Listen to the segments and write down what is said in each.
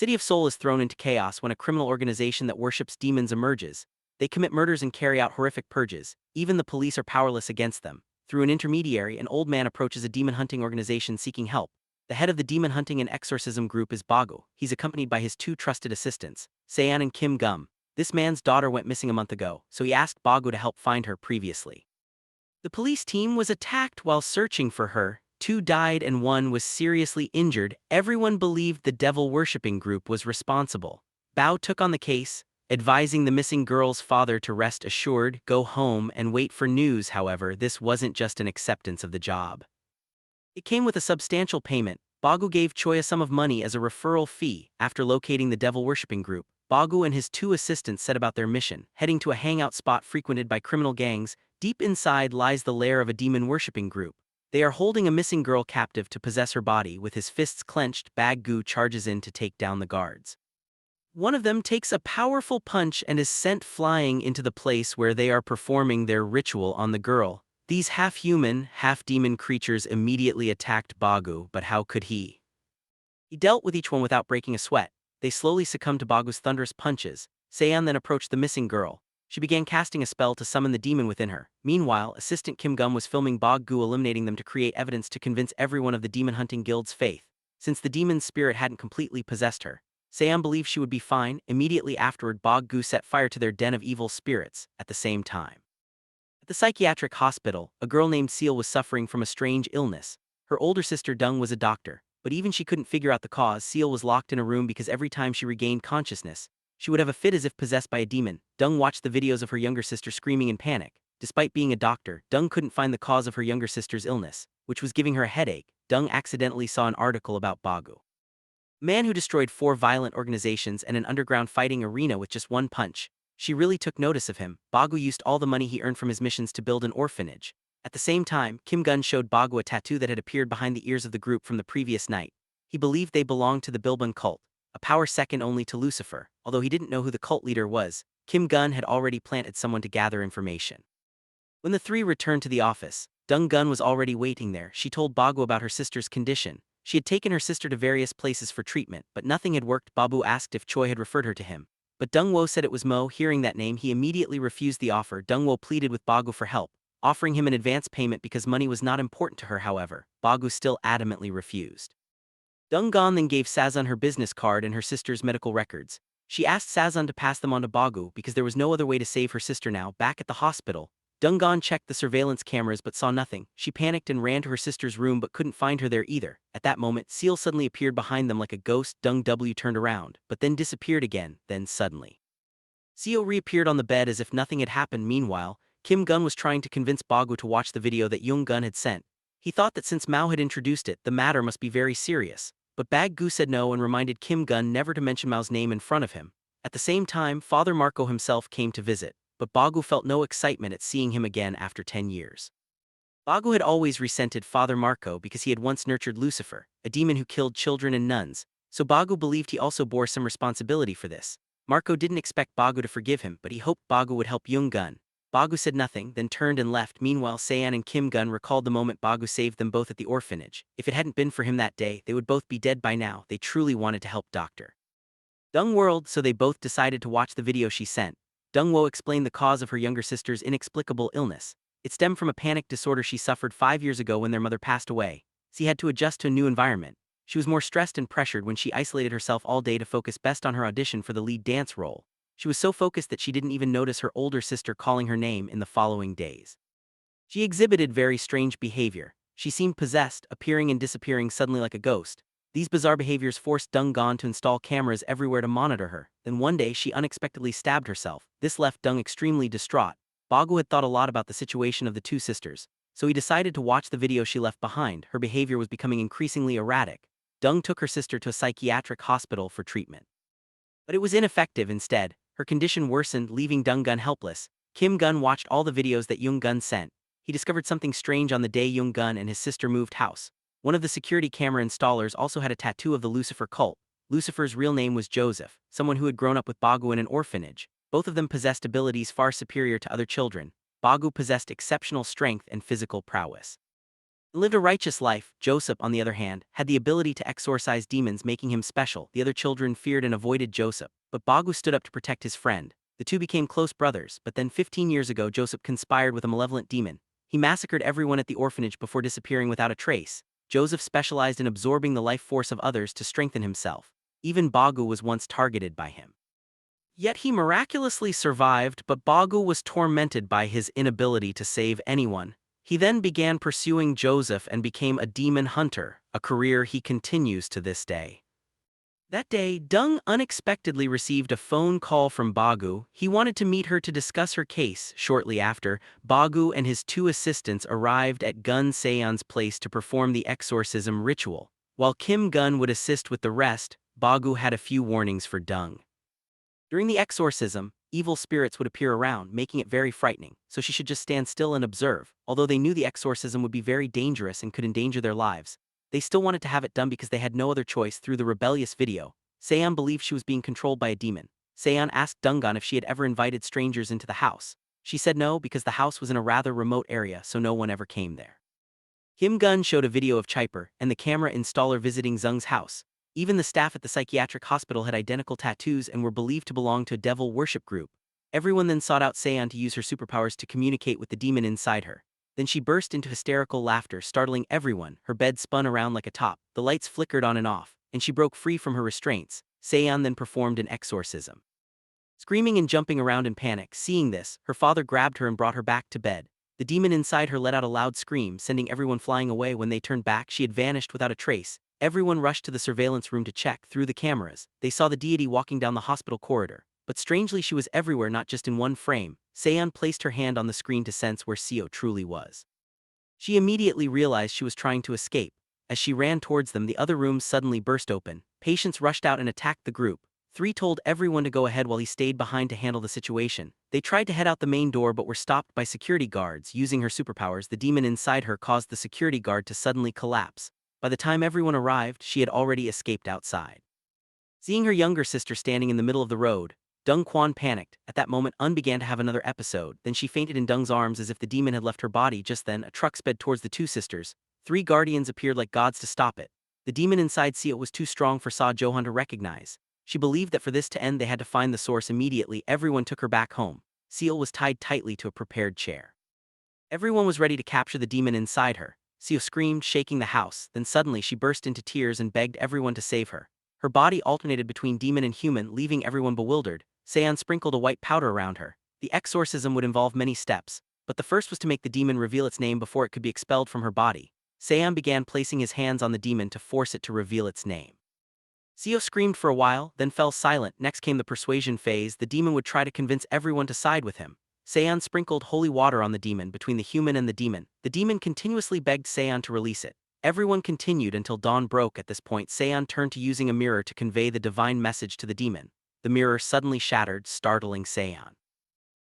City of Seoul is thrown into chaos when a criminal organization that worships demons emerges. They commit murders and carry out horrific purges. Even the police are powerless against them. Through an intermediary, an old man approaches a demon-hunting organization seeking help. The head of the demon-hunting and exorcism group is Bago. He's accompanied by his two trusted assistants, Sean and Kim Gum. This man's daughter went missing a month ago, so he asked Bago to help find her previously. The police team was attacked while searching for her. Two died and one was seriously injured. Everyone believed the devil-worshipping group was responsible. Bao took on the case, advising the missing girl's father to rest assured, go home, and wait for news. However, this wasn't just an acceptance of the job. It came with a substantial payment. Bagu gave Choi a sum of money as a referral fee. After locating the devil-worshipping group, Bagu and his two assistants set about their mission, heading to a hangout spot frequented by criminal gangs. Deep inside lies the lair of a demon-worshipping group. They are holding a missing girl captive to possess her body. With his fists clenched, Bagu charges in to take down the guards. One of them takes a powerful punch and is sent flying into the place where they are performing their ritual on the girl. These half-human, half-demon creatures immediately attacked Bagu, but how could he? He dealt with each one without breaking a sweat. They slowly succumbed to Bagu's thunderous punches. Seon then approached the missing girl. She began casting a spell to summon the demon within her. Meanwhile, assistant Kim Gum was filming Bagu eliminating them to create evidence to convince everyone of the demon-hunting guild's faith. Since the demon's spirit hadn't completely possessed her, Seon believed she would be fine. Immediately afterward, Bagu set fire to their den of evil spirits. At the same time, at the psychiatric hospital, a girl named Seoul was suffering from a strange illness. Her older sister Dung was a doctor, but even she couldn't figure out the cause. Seoul was locked in a room because every time she regained consciousness, she would have a fit as if possessed by a demon. Dung watched the videos of her younger sister screaming in panic. Despite being a doctor, Dung couldn't find the cause of her younger sister's illness, which was giving her a headache. Dung accidentally saw an article about Bagu, a man who destroyed 4 violent organizations and an underground fighting arena with just one punch. She really took notice of him. Bagu used all the money he earned from his missions to build an orphanage. At the same time, Kim Gun showed Bagu a tattoo that had appeared behind the ears of the group from the previous night. He believed they belonged to the Bilbon cult, a power second only to Lucifer. Although he didn't know who the cult leader was, Kim Gun had already planted someone to gather information. When the three returned to the office, Dung Gun was already waiting there. She told Bagu about her sister's condition. She had taken her sister to various places for treatment, but nothing had worked. Babu asked if Choi had referred her to him, but Dung Wo said it was Mo. Hearing that name, he immediately refused the offer. Dung Wo pleaded with Bagu for help, offering him an advance payment because money was not important to her. However, Bagu still adamantly refused. Dung Gon then gave Sazun her business card and her sister's medical records. She asked Sazun to pass them on to Bagu because there was no other way to save her sister now. Back at the hospital, Dung Gon checked the surveillance cameras but saw nothing. She panicked and ran to her sister's room but couldn't find her there either. At that moment, Seal suddenly appeared behind them like a ghost. Dung W turned around, but then disappeared again. Then suddenly, Seal reappeared on the bed as if nothing had happened. Meanwhile, Kim Gun was trying to convince Bagu to watch the video that Young Gun had sent. He thought that since Mao had introduced it, the matter must be very serious. But Bag Gu said no and reminded Kim Gun never to mention Mao's name in front of him. At the same time, Father Marco himself came to visit, but Bagu felt no excitement at seeing him again after 10 years. Bagu had always resented Father Marco because he had once nurtured Lucifer, a demon who killed children and nuns, so Bagu believed he also bore some responsibility for this. Marco didn't expect Bagu to forgive him, but he hoped Bagu would help Young Gun. Bagu said nothing, then turned and left. Meanwhile, Seon and Kim Gun recalled the moment Bagu saved them both at the orphanage. If it hadn't been for him that day, they would both be dead by now. They truly wanted to help Dr. Dung World, so they both decided to watch the video she sent. Dung Wo explained the cause of her younger sister's inexplicable illness. It stemmed from a panic disorder she suffered 5 years ago when their mother passed away. She had to adjust to a new environment. She was more stressed and pressured when she isolated herself all day to focus best on her audition for the lead dance role. She was so focused that she didn't even notice her older sister calling her name in the following days. She exhibited very strange behavior. She seemed possessed, appearing and disappearing suddenly like a ghost. These bizarre behaviors forced Dung Gon to install cameras everywhere to monitor her. Then one day she unexpectedly stabbed herself. This left Dung extremely distraught. Bagu had thought a lot about the situation of the two sisters, so he decided to watch the video she left behind. Her behavior was becoming increasingly erratic. Dung took her sister to a psychiatric hospital for treatment, but it was ineffective. Instead, her condition worsened, leaving Dung Gun helpless. Kim Gun watched all the videos that Young Gun sent. He discovered something strange on the day Young Gun and his sister moved house. One of the security camera installers also had a tattoo of the Lucifer cult. Lucifer's real name was Joseph, someone who had grown up with Bagu in an orphanage. Both of them possessed abilities far superior to other children. Bagu possessed exceptional strength and physical prowess. Lived a righteous life. Joseph, on the other hand, had the ability to exorcise demons, making him special. The other children feared and avoided Joseph, but Bagu stood up to protect his friend. The two became close brothers, but then 15 years ago Joseph conspired with a malevolent demon. He massacred everyone at the orphanage before disappearing without a trace. Joseph specialized in absorbing the life force of others to strengthen himself. Even Bagu was once targeted by him. Yet he miraculously survived, but Bagu was tormented by his inability to save anyone. He then began pursuing Joseph and became a demon hunter, a career he continues to this day. That day, Dung unexpectedly received a phone call from Bagu. He wanted to meet her to discuss her case. Shortly after, Bagu and his two assistants arrived at Gun Seon's place to perform the exorcism ritual. While Kim Gun would assist with the rest, Bagu had a few warnings for Dung. During the exorcism, evil spirits would appear around, making it very frightening, so she should just stand still and observe. Although they knew the exorcism would be very dangerous and could endanger their lives, they still wanted to have it done because they had no other choice. Through the rebellious video, Seon believed she was being controlled by a demon. Seon asked Dungan if she had ever invited strangers into the house. She said no because the house was in a rather remote area, so no one ever came there. Kim Gun showed a video of Chiper and the camera installer visiting Zung's house. Even the staff at the psychiatric hospital had identical tattoos and were believed to belong to a devil worship group. Everyone then sought out Seon to use her superpowers to communicate with the demon inside her. Then she burst into hysterical laughter, startling everyone. Her bed spun around like a top, the lights flickered on and off, and she broke free from her restraints. Seon then performed an exorcism. Screaming and jumping around in panic, seeing this, her father grabbed her and brought her back to bed. The demon inside her let out a loud scream, sending everyone flying away. When they turned back, she had vanished without a trace. Everyone rushed to the surveillance room to check. Through the cameras, they saw the deity walking down the hospital corridor. But strangely, she was everywhere, not just in one frame. Seon placed her hand on the screen to sense where Seo truly was. She immediately realized she was trying to escape. As she ran towards them, the other rooms suddenly burst open. Patients rushed out and attacked the group. 3 told everyone to go ahead while he stayed behind to handle the situation. They tried to head out the main door but were stopped by security guards. Using her superpowers, the demon inside her caused the security guard to suddenly collapse. By the time everyone arrived, she had already escaped outside. Seeing her younger sister standing in the middle of the road, Dung Kwon panicked. At that moment, Un began to have another episode. Then she fainted in Dung's arms as if the demon had left her body. Just then, a truck sped towards the two sisters. 3 guardians appeared like gods to stop it. The demon inside Seo was too strong for Sa Johan to recognize. She believed that for this to end, they had to find the source immediately. Everyone took her back home. Seo was tied tightly to a prepared chair. Everyone was ready to capture the demon inside her. Seo screamed, shaking the house. Then suddenly she burst into tears and begged everyone to save her. Her body alternated between demon and human, leaving everyone bewildered. Seon sprinkled a white powder around her. The exorcism would involve many steps, but the first was to make the demon reveal its name before it could be expelled from her body. Seon began placing his hands on the demon to force it to reveal its name. Seo screamed for a while, then fell silent. Next came the persuasion phase. The demon would try to convince everyone to side with him. Seon sprinkled holy water on the demon between the human and the demon. The demon continuously begged Seon to release it. Everyone continued until dawn broke. At this point, Seon turned to using a mirror to convey the divine message to the demon. The mirror suddenly shattered, startling Seon.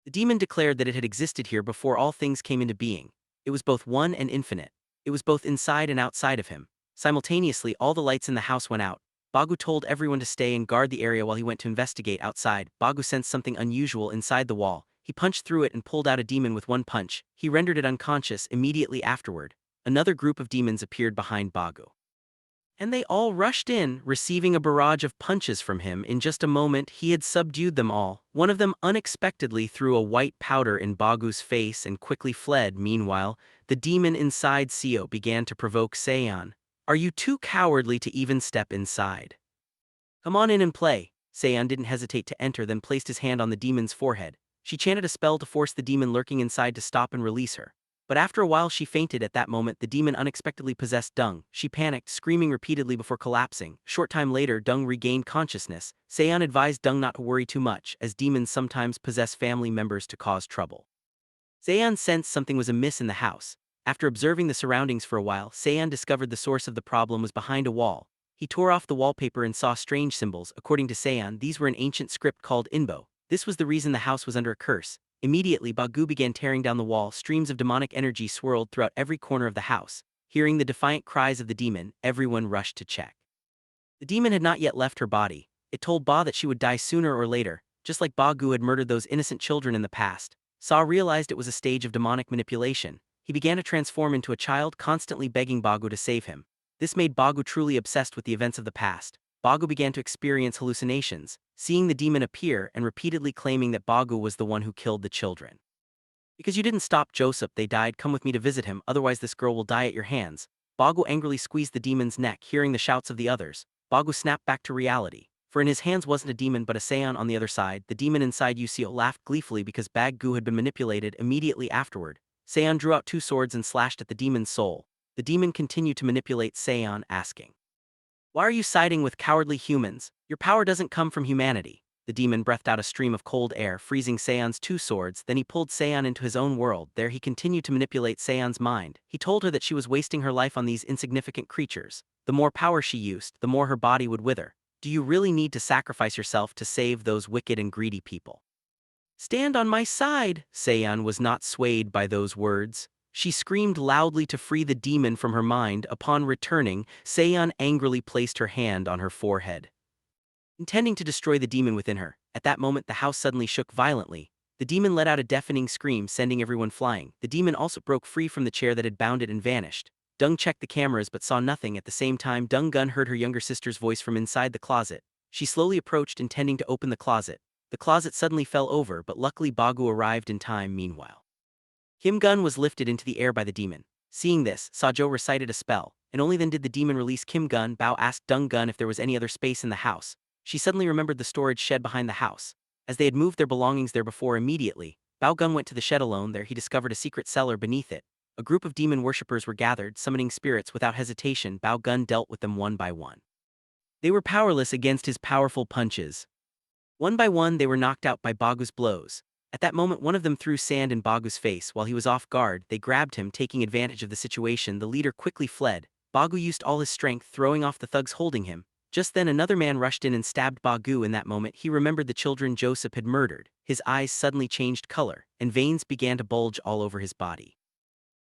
The demon declared that it had existed here before all things came into being. It was both one and infinite. It was both inside and outside of him. Simultaneously, all the lights in the house went out. Bagu told everyone to stay and guard the area while he went to investigate outside. Bagu sensed something unusual inside the wall. He punched through it and pulled out a demon with one punch. He rendered it unconscious. Immediately afterward, another group of demons appeared behind Bagu. And they all rushed in, receiving a barrage of punches from him. In just a moment, he had subdued them all. One of them unexpectedly threw a white powder in Bagu's face and quickly fled. Meanwhile, the demon inside Seo began to provoke Seon. "Are you too cowardly to even step inside? Come on in and play." Seon didn't hesitate to enter, then placed his hand on the demon's forehead. She chanted a spell to force the demon lurking inside to stop and release her. But after a while she fainted. At that moment, the demon unexpectedly possessed Dung. She panicked, screaming repeatedly before collapsing. Short time later, Dung regained consciousness. Seon advised Dung not to worry too much, as demons sometimes possess family members to cause trouble. Seon sensed something was amiss in the house. After observing the surroundings for a while, Seon discovered the source of the problem was behind a wall. He tore off the wallpaper and saw strange symbols. According to Seon, these were an ancient script called Inbo. This was the reason the house was under a curse. Immediately, Bagu began tearing down the wall. Streams of demonic energy swirled throughout every corner of the house. Hearing the defiant cries of the demon, everyone rushed to check. The demon had not yet left her body. It told Ba that she would die sooner or later, just like Bagu had murdered those innocent children in the past. Sa realized it was a stage of demonic manipulation. he began to transform into a child, constantly begging Bagu to save him. This made Bagu truly obsessed with the events of the past. Bagu began to experience hallucinations, seeing the demon appear and repeatedly claiming that Bagu was the one who killed the children. Because you didn't stop Joseph, they died. Come with me to visit him, otherwise this girl will die at your hands. Bagu angrily squeezed the demon's neck, hearing the shouts of the others. Bagu snapped back to reality. For in his hands wasn't a demon but a Seon on the other side. The demon inside Yuseo laughed gleefully because Bagu had been manipulated. Immediately afterward, Seon drew out two swords and slashed at the demon's soul. The demon continued to manipulate Seon, asking, "Why are you siding with cowardly humans? Your power doesn't come from humanity." The demon breathed out a stream of cold air, freezing Seon's two swords. Then he pulled Seon into his own world. There he continued to manipulate Seon's mind. He told her that she was wasting her life on these insignificant creatures. The more power she used, the more her body would wither. Do you really need to sacrifice yourself to save those wicked and greedy people? Stand on my side. Seon was not swayed by those words. She screamed loudly to free the demon from her mind. Upon returning, Seon angrily placed her hand on her forehead, intending to destroy the demon within her. At that moment, the house suddenly shook violently. The demon let out a deafening scream, sending everyone flying. The demon also broke free from the chair that had bound it and vanished. Dung checked the cameras but saw nothing. At the same time, Dung Gun heard her younger sister's voice from inside the closet. She slowly approached, intending to open the closet. The closet suddenly fell over, but luckily Bagu arrived in time. Meanwhile, Kim Gun was lifted into the air by the demon. Seeing this, Sajo recited a spell, and only then did the demon release Kim Gun. Bao asked Dung Gun if there was any other space in the house. She suddenly remembered the storage shed behind the house, as they had moved their belongings there before. Immediately, Bao Gun went to the shed alone. There he discovered a secret cellar beneath it. A group of demon worshippers were gathered, summoning spirits. Without hesitation, Bao Gun dealt with them one by one. They were powerless against his powerful punches. One by one, they were knocked out by Bagu's blows. At that moment, one of them threw sand in Bagu's face. While he was off guard, they grabbed him, taking advantage of the situation. The leader quickly fled. Bagu used all his strength, throwing off the thugs holding him. Just then, another man rushed in and stabbed Bagu. In that moment, he remembered the children Joseph had murdered. His eyes suddenly changed color, and veins began to bulge all over his body.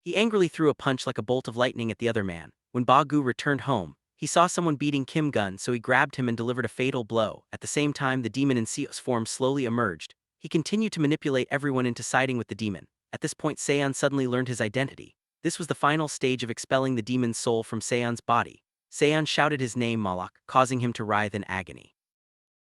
He angrily threw a punch like a bolt of lightning at the other man. When Bagu returned home, he saw someone beating Kim Gun, so he grabbed him and delivered a fatal blow. At the same time, the demon in Seo's form slowly emerged. He continued to manipulate everyone into siding with the demon. At this point, Seon suddenly learned his identity. This was the final stage of expelling the demon's soul from Seon's body. Seon shouted his name, Malak, causing him to writhe in agony.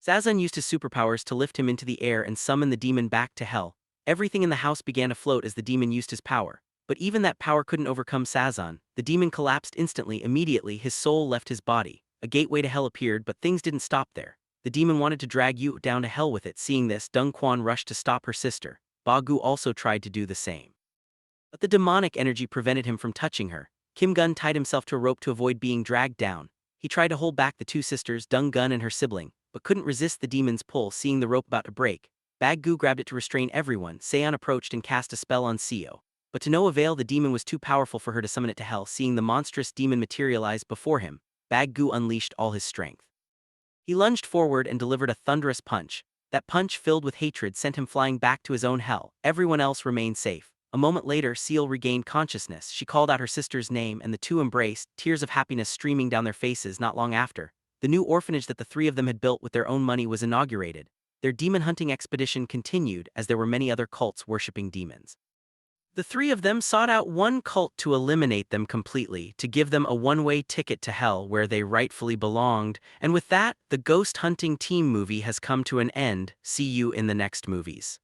Sazan used his superpowers to lift him into the air and summon the demon back to hell. Everything in the house began to float as the demon used his power. But even that power couldn't overcome Sazan. The demon collapsed instantly. Immediately, his soul left his body. A gateway to hell appeared, but things didn't stop there. The demon wanted to drag Yu down to hell with it. Seeing this, Dung Quan rushed to stop her sister. Bagu also tried to do the same, but the demonic energy prevented him from touching her. Kim Gun tied himself to a rope to avoid being dragged down. He tried to hold back the two sisters, Dung Gun and her sibling, but couldn't resist the demon's pull. Seeing the rope about to break, Bagu grabbed it to restrain everyone. Seon approached and cast a spell on Seo, but to no avail. The demon was too powerful for her to summon it to hell. Seeing the monstrous demon materialize before him, Bagu unleashed all his strength. He lunged forward and delivered a thunderous punch. That punch, filled with hatred, sent him flying back to his own hell. Everyone else remained safe. A moment later, Seal regained consciousness. She called out her sister's name and the two embraced, tears of happiness streaming down their faces. Not long after, the new orphanage that the three of them had built with their own money was inaugurated. Their demon hunting expedition continued, as there were many other cults worshipping demons. The three of them sought out one cult to eliminate them completely, to give them a one-way ticket to hell where they rightfully belonged. And with that, the ghost hunting team movie has come to an end. See you in the next movies.